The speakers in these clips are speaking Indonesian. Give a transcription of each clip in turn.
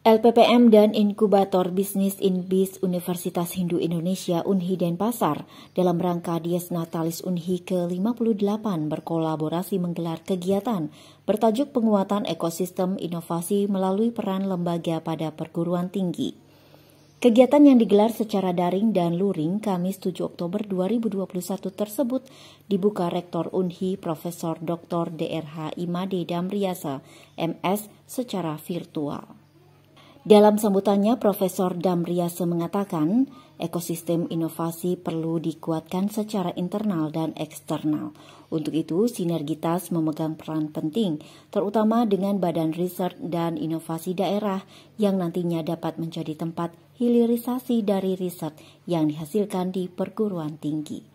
LPPM dan Inkubator Bisnis Inbis Universitas Hindu Indonesia Unhi Denpasar dalam rangka Dies Natalis Unhi ke-58 berkolaborasi menggelar kegiatan bertajuk penguatan ekosistem inovasi melalui peran lembaga pada perguruan tinggi. Kegiatan yang digelar secara daring dan luring Kamis 7 Oktober 2021 tersebut dibuka Rektor Unhi Profesor Dr. Dr. Imade Damriasa, MS, secara virtual. Dalam sambutannya, Profesor Damriasa mengatakan, ekosistem inovasi perlu dikuatkan secara internal dan eksternal. Untuk itu, sinergitas memegang peran penting, terutama dengan Badan Riset dan Inovasi Daerah yang nantinya dapat menjadi tempat hilirisasi dari riset yang dihasilkan di perguruan tinggi.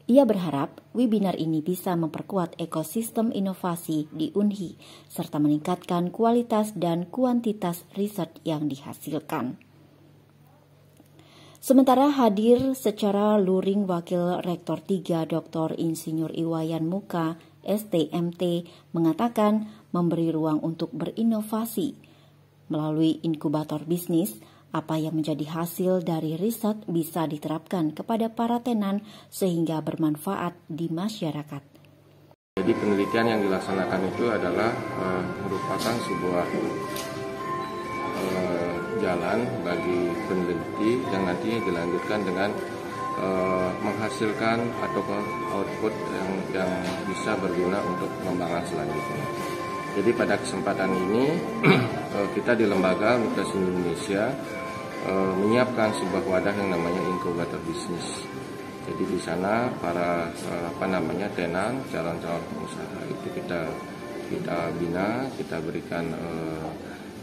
Ia berharap webinar ini bisa memperkuat ekosistem inovasi di Unhi serta meningkatkan kualitas dan kuantitas riset yang dihasilkan. Sementara hadir secara luring Wakil Rektor 3 Dr. Insinyur Iwayan Muka, STMT, mengatakan memberi ruang untuk berinovasi melalui inkubator bisnis. Apa yang menjadi hasil dari riset bisa diterapkan kepada para tenan sehingga bermanfaat di masyarakat. Jadi penelitian yang dilaksanakan itu adalah merupakan sebuah jalan bagi peneliti yang nantinya dilanjutkan dengan menghasilkan atau output yang bisa berguna untuk pengembangan selanjutnya. Jadi pada kesempatan ini kita di Lembaga Universitas Indonesia menyiapkan sebuah wadah yang namanya inkubator bisnis. Jadi di sana para tenan, calon-calon pengusaha itu kita bina, kita berikan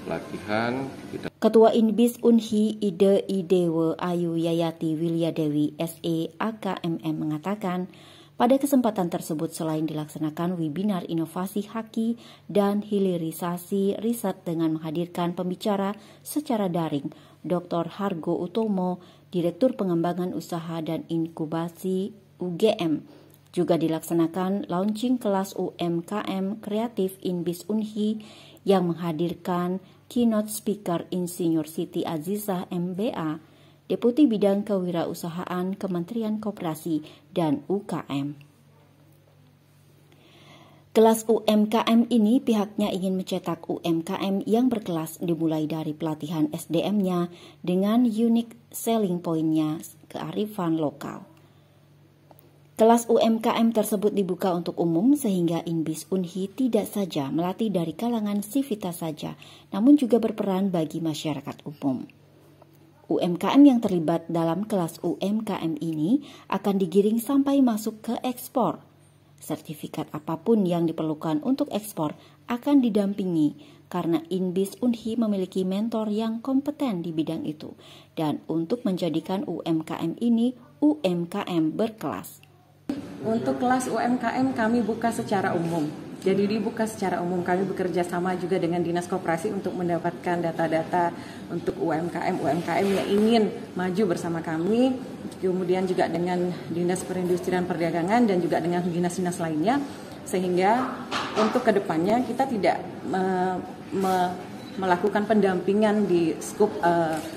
pelatihan. Ketua Inbis Unhi Ide Idewe Ayu Yayati Wilyadewi SE AKMM mengatakan, pada kesempatan tersebut selain dilaksanakan webinar inovasi haki dan hilirisasi riset dengan menghadirkan pembicara secara daring, Dr. Hargo Utomo, Direktur Pengembangan Usaha dan Inkubasi UGM. Juga dilaksanakan launching kelas UMKM Kreatif Inbis Unhi yang menghadirkan keynote speaker Insinyur Siti Azizah MBA, Deputi Bidang Kewirausahaan Kementerian Koperasi dan UKM. Kelas UMKM ini pihaknya ingin mencetak UMKM yang berkelas dimulai dari pelatihan SDM-nya dengan unique selling point-nya kearifan lokal. Kelas UMKM tersebut dibuka untuk umum sehingga Inbis Unhi tidak saja melatih dari kalangan sivitas saja, namun juga berperan bagi masyarakat umum. UMKM yang terlibat dalam kelas UMKM ini akan digiring sampai masuk ke ekspor. Sertifikat apapun yang diperlukan untuk ekspor akan didampingi karena Inbis Unhi memiliki mentor yang kompeten di bidang itu dan untuk menjadikan UMKM ini UMKM berkelas. Untuk kelas UMKM kami buka secara umum. Jadi dibuka secara umum, kami bekerja sama juga dengan Dinas Koperasi untuk mendapatkan data-data untuk UMKM yang ingin maju bersama kami, kemudian juga dengan Dinas Perindustrian Perdagangan dan juga dengan dinas-dinas lainnya, sehingga untuk kedepannya kita tidak melakukan pendampingan di skup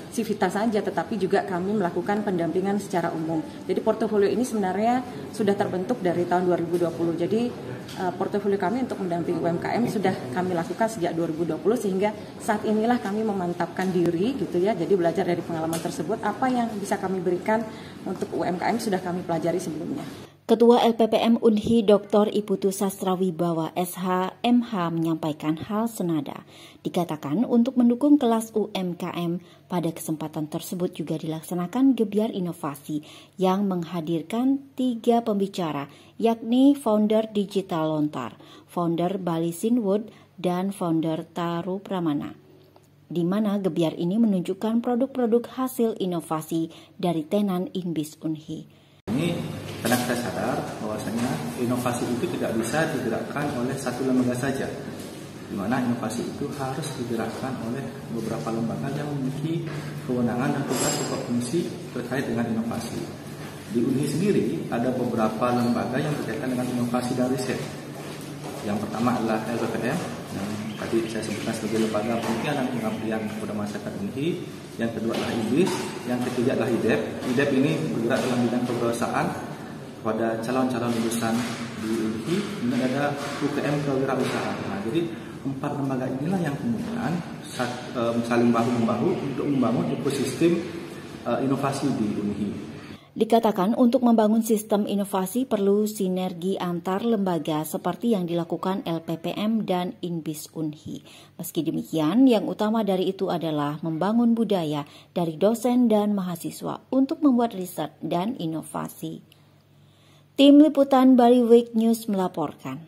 sivitas saja, tetapi juga kami melakukan pendampingan secara umum. Jadi portofolio ini sebenarnya sudah terbentuk dari tahun 2020. Jadi portofolio kami untuk mendampingi UMKM sudah kami lakukan sejak 2020 sehingga saat inilah kami memantapkan diri gitu ya. Jadi belajar dari pengalaman tersebut, apa yang bisa kami berikan untuk UMKM sudah kami pelajari sebelumnya. Ketua LPPM Unhi Dr. Iputu Sastrawibawa SH MH menyampaikan hal senada. Dikatakan untuk mendukung kelas UMKM, pada kesempatan tersebut juga dilaksanakan gebiar inovasi yang menghadirkan 3 pembicara, yakni founder Digital Lontar, founder Bali Sinwood, dan founder Taru Pramana. Di mana gebiar ini menunjukkan produk-produk hasil inovasi dari tenan Inbis Unhi. Karena kita sadar bahwasanya inovasi itu tidak bisa digerakkan oleh satu lembaga saja, di mana inovasi itu harus digerakkan oleh beberapa lembaga yang memiliki kewenangan dan tugas atau fungsi terkait dengan inovasi. Di Unhi sendiri ada beberapa lembaga yang berkaitan dengan inovasi dan riset. Yang pertama adalah LPPM, yang tadi saya sebutkan sebagai lembaga penelitian dan pengabdian kepada masyarakat UNHI. Yang kedua adalah IBIS, yang ketiga adalah IDEP. IDEP ini bergerak dalam bidang kewirausahaan kepada calon-calon lulusan di UNHI. Kemudian ada UKM kewirausahaan. Nah, jadi 4 lembaga inilah yang kemudian saling bahu-membahu untuk membangun ekosistem inovasi di UNHI. Dikatakan untuk membangun sistem inovasi perlu sinergi antar lembaga seperti yang dilakukan LPPM dan INBIS UNHI. Meski demikian, yang utama dari itu adalah membangun budaya dari dosen dan mahasiswa untuk membuat riset dan inovasi. Tim Liputan Bali Week News melaporkan.